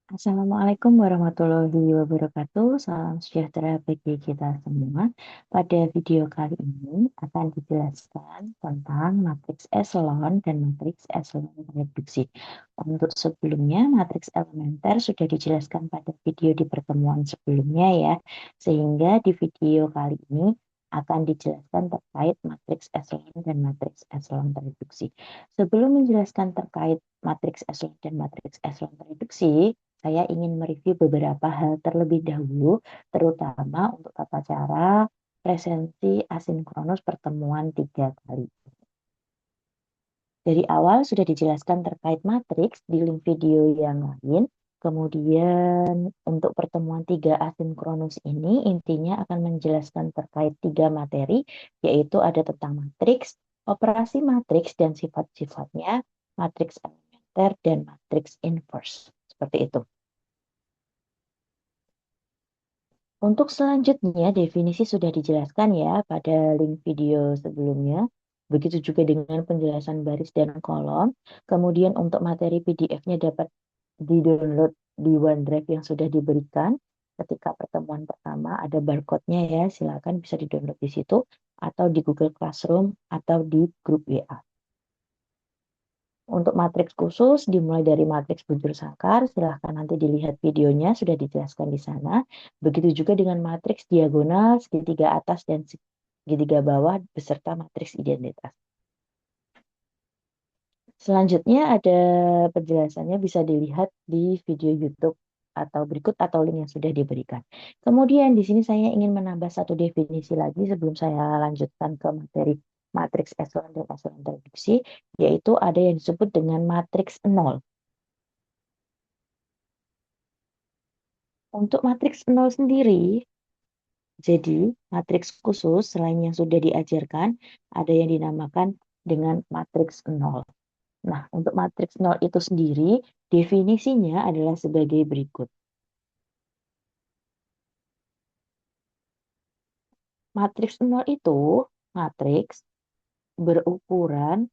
Assalamualaikum warahmatullahi wabarakatuh. Salam sejahtera bagi kita semua. Pada video kali ini akan dijelaskan tentang matriks eselon dan matriks eselon reduksi. Untuk sebelumnya, matriks elementer sudah dijelaskan pada video di pertemuan sebelumnya ya. Sehingga di video kali ini akan dijelaskan terkait matriks eselon dan matriks eselon reduksi. Sebelum menjelaskan terkait matriks eselon dan matriks eselon reduksi, saya ingin mereview beberapa hal terlebih dahulu, terutama untuk tata cara presensi asinkronus pertemuan 3 kali. Dari awal sudah dijelaskan terkait matriks di link video yang lain. Kemudian untuk pertemuan 3 asinkronus ini intinya akan menjelaskan terkait 3 materi, yaitu ada tentang matriks, operasi matriks dan sifat-sifatnya, matriks elementer, dan matriks inverse. Seperti itu. Untuk selanjutnya, definisi sudah dijelaskan ya pada link video sebelumnya. Begitu juga dengan penjelasan baris dan kolom. Kemudian untuk materi PDF-nya dapat di-download di OneDrive yang sudah diberikan. Ketika pertemuan pertama ada barcode-nya ya, silakan bisa di-download di situ atau di Google Classroom atau di grup WA. Untuk matriks khusus dimulai dari matriks bujur sangkar, silahkan nanti dilihat videonya sudah dijelaskan di sana. Begitu juga dengan matriks diagonal, segitiga atas dan segitiga bawah beserta matriks identitas. Selanjutnya ada penjelasannya bisa dilihat di video YouTube atau berikut atau link yang sudah diberikan. Kemudian di sini saya ingin menambah satu definisi lagi sebelum saya lanjutkan ke materi matriks eselon dan eselon reduksi, yaitu ada yang disebut dengan matriks nol. Untuk matriks nol sendiri, jadi matriks khusus selain yang sudah diajarkan, ada yang dinamakan dengan matriks nol. Nah, untuk matriks nol itu sendiri, definisinya adalah sebagai berikut. Matriks nol itu matriks berukuran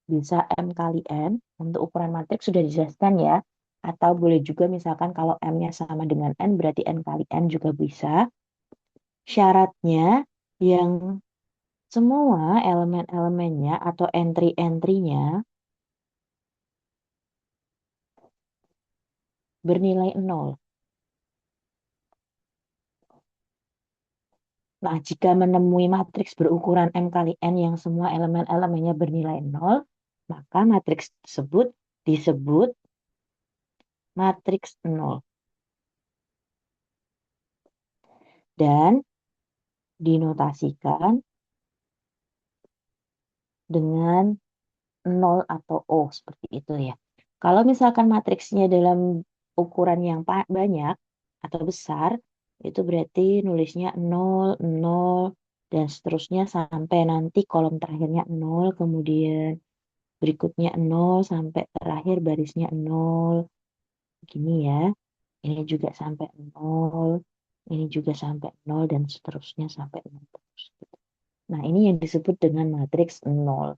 bisa M kali N. Untuk ukuran matriks sudah dijelaskan ya. Atau boleh juga misalkan kalau M-nya sama dengan N, berarti N kali N juga bisa. Syaratnya yang semua elemen-elemennya atau entry-entry-nya bernilai 0. Nah, jika menemui matriks berukuran M kali N yang semua elemen-elemennya bernilai 0, maka matriks tersebut disebut matriks 0. Dan dinotasikan dengan 0 atau O, seperti itu ya. Kalau misalkan matriksnya dalam ukuran yang banyak atau besar, itu berarti nulisnya 0, 0, dan seterusnya sampai nanti kolom terakhirnya 0, kemudian berikutnya 0 sampai terakhir barisnya 0. Gini ya. Ini juga sampai 0, ini juga sampai 0, dan seterusnya sampai 0 terus. Nah, ini yang disebut dengan matriks 0.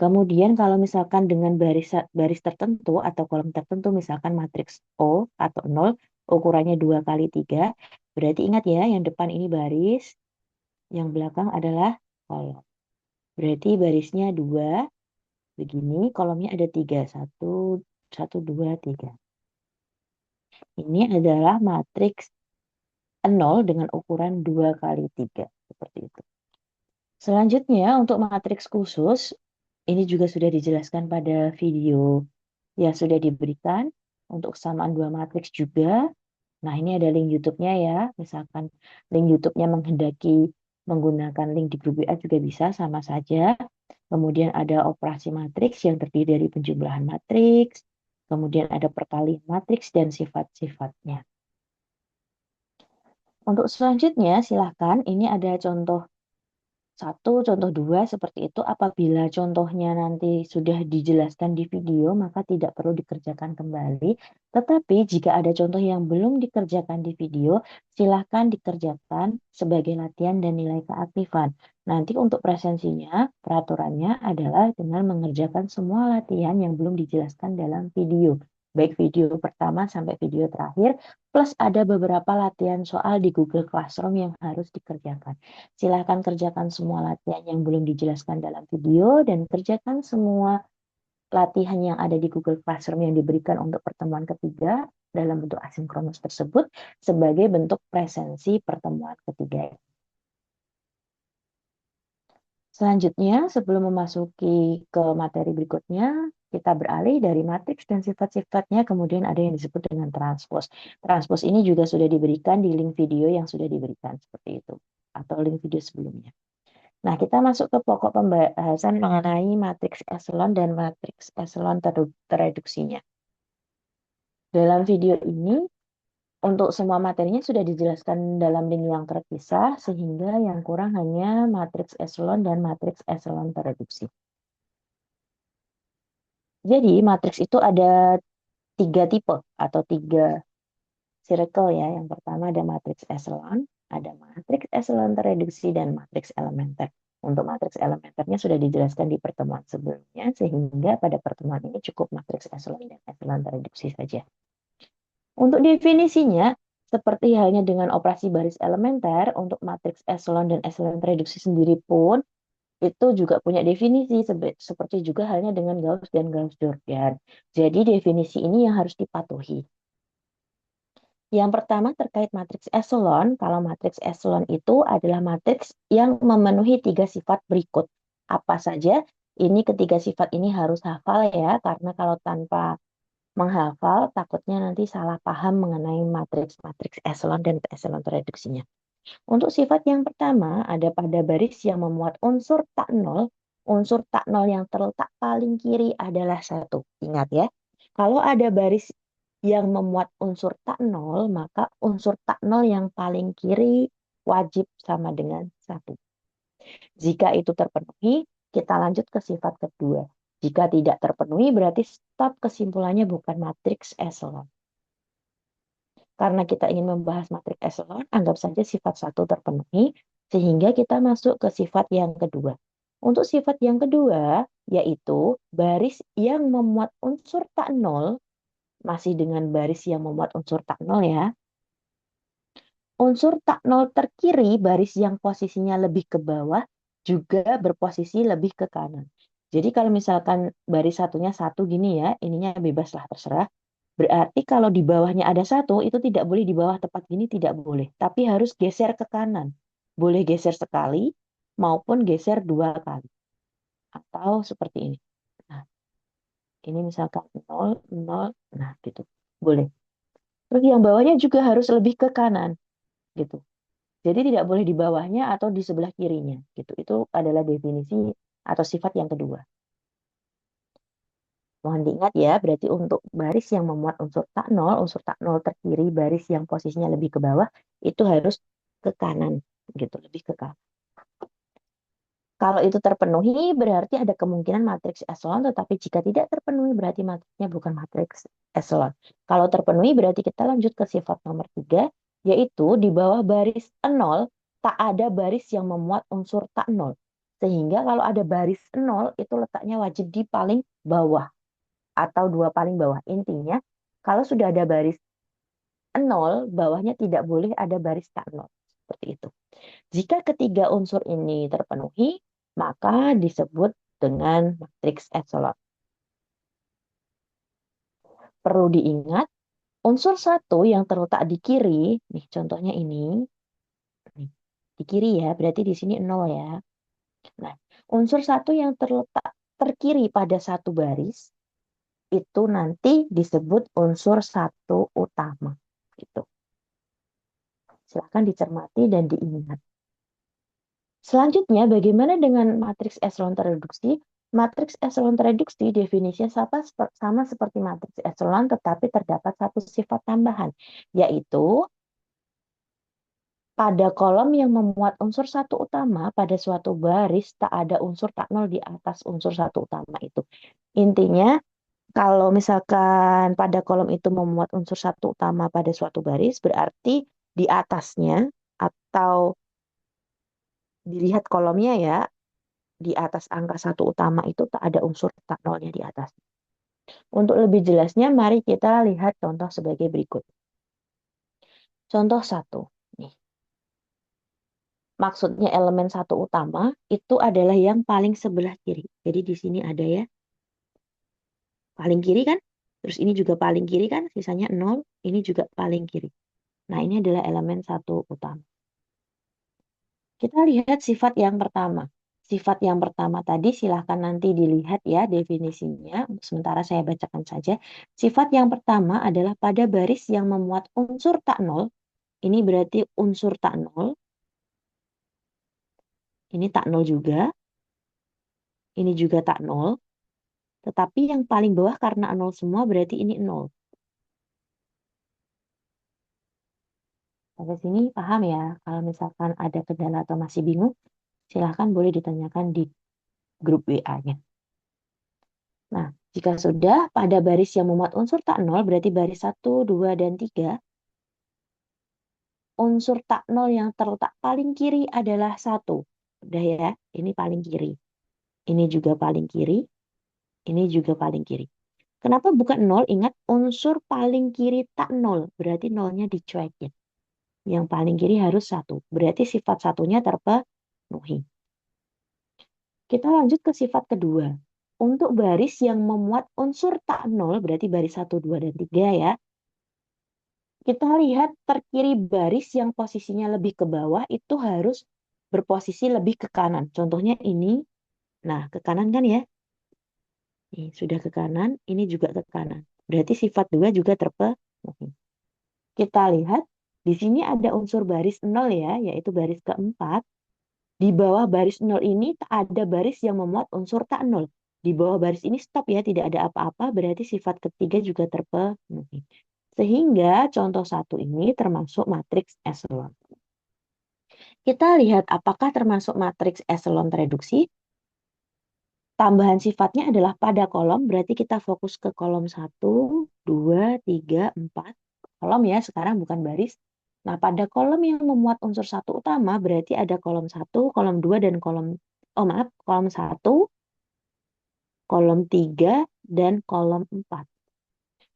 Kemudian kalau misalkan dengan baris baris tertentu atau kolom tertentu, misalkan matriks O atau 0, ukurannya 2 kali 3, berarti ingat ya, yang depan ini baris, yang belakang adalah kolom. Berarti barisnya 2, begini, kolomnya ada 3, 1, 1, 2, 3. Ini adalah matriks 0 dengan ukuran 2 kali 3, seperti itu. Selanjutnya untuk matriks khusus, ini juga sudah dijelaskan pada video yang sudah diberikan untuk kesamaan dua matriks juga. Nah, ini ada link YouTube-nya ya. Misalkan link YouTube-nya menghendaki menggunakan link di grup WA juga bisa, sama saja. Kemudian ada operasi matriks yang terdiri dari penjumlahan matriks. Kemudian ada perkalian matriks dan sifat-sifatnya. Untuk selanjutnya, silahkan. Ini ada contoh 1, contoh 2 seperti itu. Apabila contohnya nanti sudah dijelaskan di video, maka tidak perlu dikerjakan kembali. Tetapi jika ada contoh yang belum dikerjakan di video, silahkan dikerjakan sebagai latihan dan nilai keaktifan. Nanti untuk presensinya, peraturannya adalah dengan mengerjakan semua latihan yang belum dijelaskan dalam video. baik video pertama sampai video terakhir, plus ada beberapa latihan soal di Google Classroom yang harus dikerjakan. Silahkan kerjakan semua latihan yang belum dijelaskan dalam video dan kerjakan semua latihan yang ada di Google Classroom yang diberikan untuk pertemuan ketiga dalam bentuk asinkronus tersebut sebagai bentuk presensi pertemuan ketiga. Selanjutnya, sebelum memasuki ke materi berikutnya, kita beralih dari matriks dan sifat-sifatnya, kemudian ada yang disebut dengan transpose. Transpose ini juga sudah diberikan di link video yang sudah diberikan seperti itu, atau link video sebelumnya. Nah, kita masuk ke pokok pembahasan mengenai matriks echelon dan matriks echelon tereduksinya. Dalam video ini, untuk semua materinya sudah dijelaskan dalam link yang terpisah, sehingga yang kurang hanya matriks echelon dan matriks echelon tereduksi. Jadi, matriks itu ada 3 tipe atau 3 circle ya. Yang pertama ada matriks echelon, ada matriks echelon tereduksi, dan matriks elementer. Untuk matriks elementernya sudah dijelaskan di pertemuan sebelumnya, sehingga pada pertemuan ini cukup matriks echelon dan echelon tereduksi saja. Untuk definisinya, seperti halnya dengan operasi baris elementer, untuk matriks echelon dan echelon tereduksi sendiri pun itu juga punya definisi, seperti juga halnya dengan Gauss dan Gauss-Jordan. Jadi definisi ini yang harus dipatuhi. Yang pertama terkait matriks echelon, kalau matriks echelon itu adalah matriks yang memenuhi 3 sifat berikut. Apa saja? Ini ketiga sifat ini harus hafal ya, karena kalau tanpa menghafal takutnya nanti salah paham mengenai matriks-matriks echelon dan echelon tereduksinya. Untuk sifat yang pertama, ada pada baris yang memuat unsur tak nol yang terletak paling kiri adalah 1. Ingat ya, kalau ada baris yang memuat unsur tak nol, maka unsur tak nol yang paling kiri wajib sama dengan 1. Jika itu terpenuhi, kita lanjut ke sifat kedua. Jika tidak terpenuhi, berarti stop, kesimpulannya bukan matriks echelon. Karena kita ingin membahas matriks echelon, anggap saja sifat 1 terpenuhi, sehingga kita masuk ke sifat yang kedua. Untuk sifat yang kedua, yaitu baris yang memuat unsur tak nol, masih dengan baris yang memuat unsur tak nol ya. Unsur tak nol terkiri, baris yang posisinya lebih ke bawah, juga berposisi lebih ke kanan. Jadi kalau misalkan baris satunya 1 gini ya, ininya bebas lah, terserah. Berarti kalau di bawahnya ada 1, itu tidak boleh di bawah tepat gini, tidak boleh. Tapi harus geser ke kanan. Boleh geser sekali maupun geser 2 kali. Atau seperti ini. Nah, ini misalkan 0, 0, nah gitu. Boleh. Terus yang bawahnya juga harus lebih ke kanan. Gitu. Jadi tidak boleh di bawahnya atau di sebelah kirinya. Gitu. Itu adalah definisi atau sifat yang kedua. Mohon diingat ya, berarti untuk baris yang memuat unsur tak nol terkiri, baris yang posisinya lebih ke bawah, itu harus ke kanan, gitu, lebih ke kanan. Kalau itu terpenuhi, berarti ada kemungkinan matriks echelon, tetapi jika tidak terpenuhi, berarti matriksnya bukan matriks echelon. Kalau terpenuhi, berarti kita lanjut ke sifat nomor 3, yaitu di bawah baris 0, tak ada baris yang memuat unsur tak nol. Sehingga kalau ada baris 0, itu letaknya wajib di paling bawah atau 2 paling bawah. Intinya, kalau sudah ada baris 0, bawahnya tidak boleh ada baris tak nol. Seperti itu. Jika ketiga unsur ini terpenuhi, maka disebut dengan matriks echelon. Perlu diingat, unsur 1 yang terletak di kiri, nih contohnya ini, nih, di kiri ya, berarti di sini 0 ya. Nah, unsur 1 yang terletak terkiri pada satu baris, itu nanti disebut unsur 1 utama. Gitu. Silakan dicermati dan diingat. Selanjutnya, bagaimana dengan matriks echelon tereduksi? Matriks echelon tereduksi definisinya sama seperti matriks echelon, tetapi terdapat satu sifat tambahan, yaitu pada kolom yang memuat unsur 1 utama pada suatu baris, tak ada unsur tak nol di atas unsur 1 utama itu. Intinya, kalau misalkan pada kolom itu memuat unsur 1 utama pada suatu baris, berarti di atasnya atau dilihat kolomnya ya, di atas angka 1 utama itu tak ada unsur tak nolnya di atas. Untuk lebih jelasnya, mari kita lihat contoh sebagai berikut. Contoh satu. Nih, maksudnya elemen satu utama itu adalah yang paling sebelah kiri. Jadi di sini ada ya, paling kiri kan? Terus ini juga paling kiri kan? Sisanya 0, ini juga paling kiri. Nah, ini adalah elemen satu utama. Kita lihat sifat yang pertama. Sifat yang pertama tadi silahkan nanti dilihat ya definisinya. Sementara saya bacakan saja. Sifat yang pertama adalah pada baris yang memuat unsur tak nol. Ini berarti unsur tak nol. Ini tak nol juga. Ini juga tak nol. Tetapi yang paling bawah karena nol semua berarti ini nol. Sampai sini paham ya. Kalau misalkan ada kendala atau masih bingung, silahkan boleh ditanyakan di grup WA-nya. Nah, jika sudah pada baris yang memuat unsur tak nol, berarti baris 1, 2, dan 3, unsur tak nol yang terletak paling kiri adalah 1. Udah ya, ini paling kiri. Ini juga paling kiri, ini juga paling kiri. Kenapa bukan nol? Ingat, unsur paling kiri tak nol, berarti nolnya dicuekin. Yang paling kiri harus 1, berarti sifat satunya terpenuhi. Kita lanjut ke sifat kedua. Untuk baris yang memuat unsur tak nol, berarti baris 1, 2, dan 3 ya. Kita lihat terkiri baris yang posisinya lebih ke bawah itu harus berposisi lebih ke kanan. Contohnya ini. Nah, ke kanan kan ya? Nih, sudah ke kanan, ini juga ke kanan. Berarti sifat 2 juga terpenuhi. Kita lihat di sini ada unsur baris 0 ya, yaitu baris keempat. Di bawah baris 0 ini tak ada baris yang memuat unsur tak nol. Di bawah baris ini stop ya, tidak ada apa-apa, berarti sifat ketiga juga terpenuhi. Sehingga contoh satu ini termasuk matriks eselon. Kita lihat apakah termasuk matriks eselon tereduksi. Tambahan sifatnya adalah pada kolom, berarti kita fokus ke kolom 1, 2, 3, 4. Kolom ya, sekarang bukan baris. Nah, pada kolom yang memuat unsur satu utama, berarti ada kolom 1, kolom 2, dan kolom 1, kolom 3, dan kolom 4.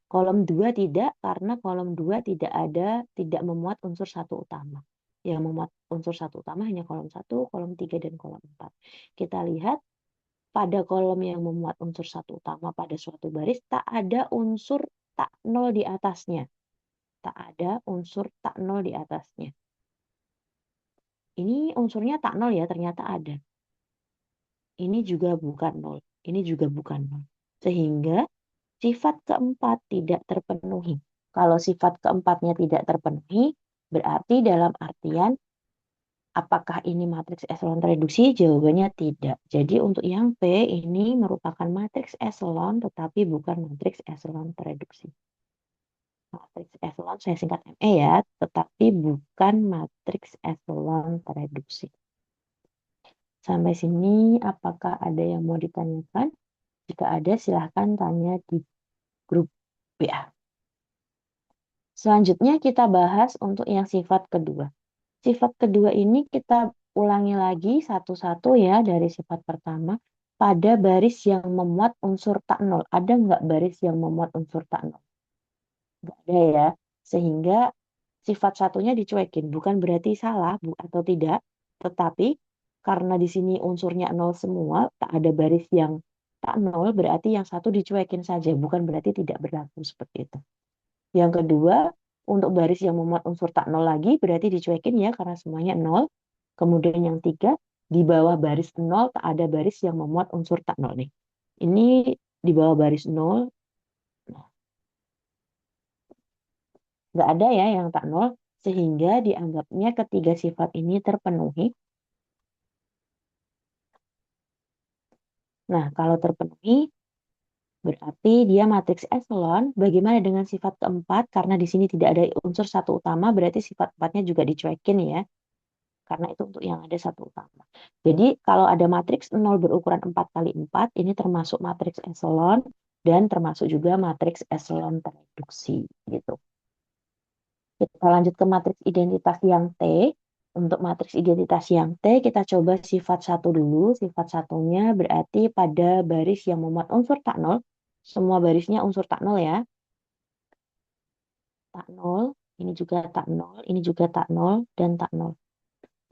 Kolom 2 tidak, karena kolom 2 tidak memuat unsur satu utama. Yang memuat unsur satu utama hanya kolom 1, kolom 3, dan kolom 4. Kita lihat pada kolom yang memuat unsur satu utama pada suatu baris, tak ada unsur tak nol di atasnya. Tak ada unsur tak nol di atasnya. Ini unsurnya tak nol ya, ternyata ada. Ini juga bukan nol. Ini juga bukan nol. Sehingga sifat keempat tidak terpenuhi. Kalau sifat keempatnya tidak terpenuhi, berarti dalam artian apakah ini matriks eselon tereduksi? Jawabannya tidak. Jadi untuk yang P ini merupakan matriks eselon tetapi bukan matriks eselon tereduksi. Matriks eselon saya singkat ME ya, tetapi bukan matriks eselon tereduksi. Sampai sini apakah ada yang mau ditanyakan? Jika ada silahkan tanya di grup WA. Selanjutnya kita bahas untuk yang sifat kedua. Sifat kedua ini kita ulangi lagi satu-satu ya dari sifat pertama. Pada baris yang memuat unsur tak nol. Ada nggak baris yang memuat unsur tak nol? Nggak ada ya. Sehingga sifat satunya dicuekin. Bukan berarti salah atau tidak. Tetapi karena di sini unsurnya nol semua, tak ada baris yang tak nol, berarti yang satu dicuekin saja. Bukan berarti tidak berlaku seperti itu. Yang kedua, untuk baris yang memuat unsur tak nol lagi, berarti dicuekin ya karena semuanya nol. Kemudian yang tiga, di bawah baris nol tak ada baris yang memuat unsur tak nol nih. Ini di bawah baris nol, nah, nggak ada ya yang tak nol, sehingga dianggapnya ketiga sifat ini terpenuhi. Nah, kalau terpenuhi, berarti dia matriks eselon. Bagaimana dengan sifat keempat? Karena di sini tidak ada unsur satu utama, berarti sifat empatnya juga dicuekin ya. Karena itu untuk yang ada satu utama. Jadi kalau ada matriks 0 berukuran 4 kali 4, ini termasuk matriks eselon dan termasuk juga matriks eselon tereduksi. Gitu. Kita lanjut ke matriks identitas yang T. Untuk matriks identitas yang T, kita coba sifat satu dulu. Sifat satunya berarti pada baris yang memuat unsur tak nol. Semua barisnya unsur tak nol ya. Tak nol, ini juga tak nol, ini juga tak nol, dan tak nol.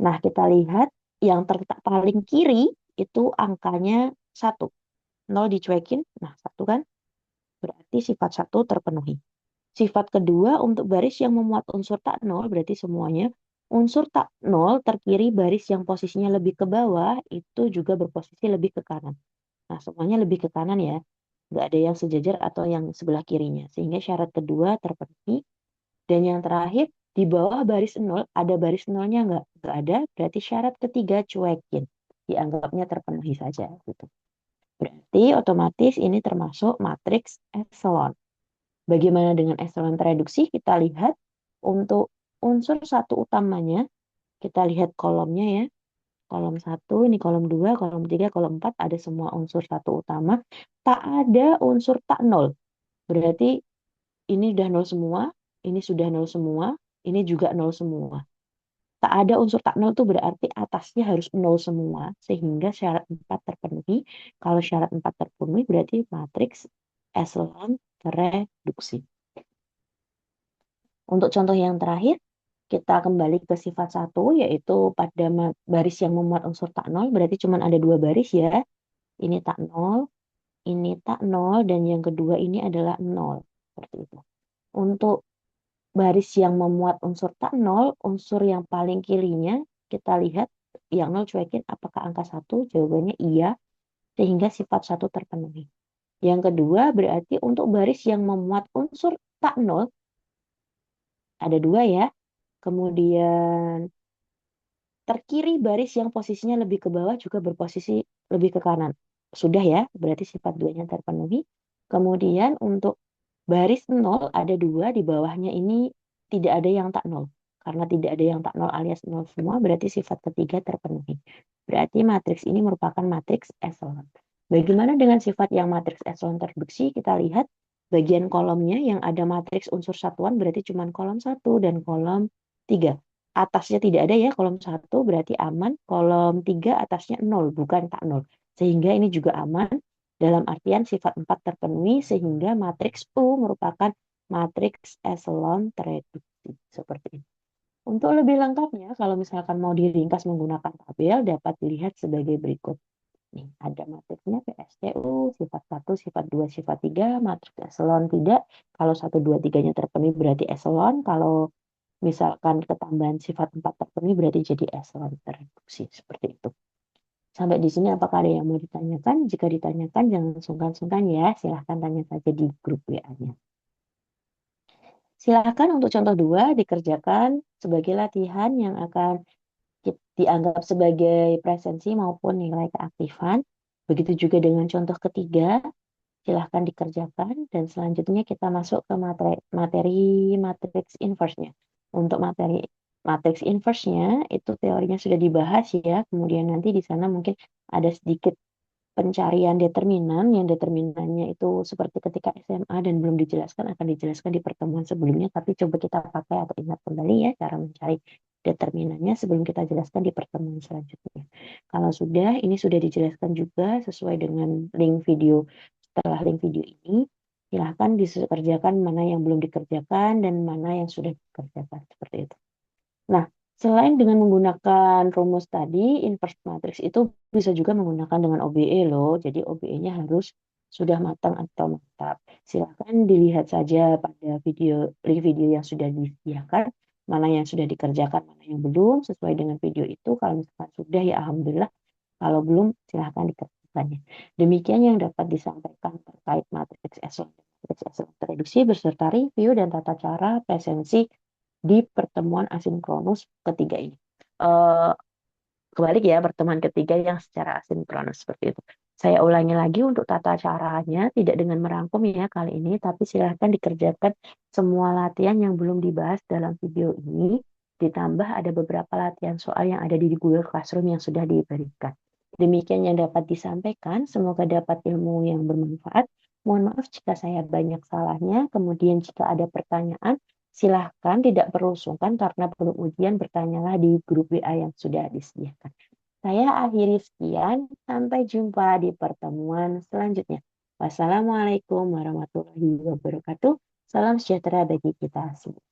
Nah, kita lihat yang terletak paling kiri itu angkanya 1. 0 dicuekin, nah 1 kan? Berarti sifat 1 terpenuhi. Sifat kedua untuk baris yang memuat unsur tak nol, berarti semuanya unsur tak nol terkiri baris yang posisinya lebih ke bawah, itu juga berposisi lebih ke kanan. Nah, semuanya lebih ke kanan ya. Nggak ada yang sejajar atau yang sebelah kirinya. Sehingga syarat kedua terpenuhi. Dan yang terakhir, di bawah baris nol, ada baris nolnya nggak? Nggak ada, berarti syarat ketiga cuekin. Dianggapnya terpenuhi saja. Gitu. Berarti otomatis ini termasuk matriks echelon. Bagaimana dengan echelon tereduksi? Kita lihat untuk unsur satu utamanya, kita lihat kolomnya ya. Kolom 1, ini kolom 2, kolom 3, kolom 4, ada semua unsur satu utama. Tak ada unsur tak nol. Berarti ini sudah nol semua, ini sudah nol semua, ini juga nol semua. Tak ada unsur tak nol itu berarti atasnya harus nol semua, sehingga syarat 4 terpenuhi. Kalau syarat 4 terpenuhi, berarti matriks echelon tereduksi. Untuk contoh yang terakhir, kita kembali ke sifat 1, yaitu pada baris yang memuat unsur tak nol, berarti cuma ada 2 baris ya. Ini tak nol, ini tak nol, dan yang kedua ini adalah nol. Seperti itu. Untuk baris yang memuat unsur tak nol, unsur yang paling kirinya, kita lihat yang nol cuekin apakah angka 1, jawabannya iya, sehingga sifat 1 terpenuhi. Yang kedua berarti untuk baris yang memuat unsur tak nol, ada 2 ya, kemudian terkiri baris yang posisinya lebih ke bawah juga berposisi lebih ke kanan. Sudah ya, berarti sifat 2-nya terpenuhi. Kemudian untuk baris 0 ada 2, di bawahnya ini tidak ada yang tak nol. Karena tidak ada yang tak nol alias nol semua, berarti sifat ketiga terpenuhi. Berarti matriks ini merupakan matriks echelon. Bagaimana dengan sifat yang matriks echelon tereduksi? Kita lihat bagian kolomnya yang ada matriks unsur satuan berarti cuma kolom 1 dan kolom 3. Atasnya tidak ada ya, kolom 1 berarti aman, kolom 3 atasnya 0 bukan tak nol. Sehingga ini juga aman dalam artian sifat 4 terpenuhi sehingga matriks U merupakan matriks echelon tereduksi. Seperti ini. Untuk lebih lengkapnya, kalau misalkan mau diringkas menggunakan tabel, dapat dilihat sebagai berikut. Nih, ada matriksnya PSTU, sifat 1, sifat 2, sifat 3, matriks echelon tidak. Kalau 1, 2, 3-nya terpenuhi berarti echelon. Kalau misalkan ketambahan sifat 4 terpenuhi berarti jadi echelon tereduksi. Seperti itu. Sampai di sini apakah ada yang mau ditanyakan? Jika ditanyakan jangan sungkan-sungkan ya. Silahkan tanya saja di grup WA-nya. Silahkan untuk contoh 2 dikerjakan sebagai latihan yang akan dianggap sebagai presensi maupun nilai keaktifan. Begitu juga dengan contoh ketiga, silahkan dikerjakan. Dan selanjutnya kita masuk ke materi matriks inverse-nya. Untuk materi matriks inverse-nya itu teorinya sudah dibahas ya. Kemudian nanti di sana mungkin ada sedikit pencarian determinan yang determinannya itu seperti ketika SMA dan belum dijelaskan akan dijelaskan di pertemuan sebelumnya, tapi coba kita pakai atau ingat kembali ya cara mencari determinannya sebelum kita jelaskan di pertemuan selanjutnya. Kalau sudah, ini sudah dijelaskan juga sesuai dengan link video. Setelah link video ini, silahkan dikerjakan mana yang belum dikerjakan dan mana yang sudah dikerjakan seperti itu. Nah, selain dengan menggunakan rumus tadi, inverse matrix itu bisa juga menggunakan dengan OBE loh. Jadi OBE-nya harus sudah matang atau mantap. Silakan dilihat saja pada link video yang sudah disediakan, mana yang sudah dikerjakan, mana yang belum, sesuai dengan video itu. Kalau misalkan sudah ya Alhamdulillah, kalau belum silahkan dikerjakannya. Demikian yang dapat disampaikan terkait matriks echelon tereduksi beserta review dan tata cara presensi di pertemuan asinkronus ketiga ini. Eh, Kebalik ya, pertemuan ketiga yang secara asinkronus seperti itu. Saya ulangi lagi untuk tata caranya, tidak dengan merangkum ya kali ini, tapi silahkan dikerjakan semua latihan yang belum dibahas dalam video ini, ditambah ada beberapa latihan soal yang ada di Google Classroom yang sudah diberikan. Demikian yang dapat disampaikan, semoga dapat ilmu yang bermanfaat. Mohon maaf jika saya banyak salahnya, kemudian jika ada pertanyaan, silahkan tidak perlu sungkan karena belum ujian bertanyalah di grup WA yang sudah disediakan. Saya akhiri sekian, sampai jumpa di pertemuan selanjutnya. Wassalamualaikum warahmatullahi wabarakatuh. Salam sejahtera bagi kita semua.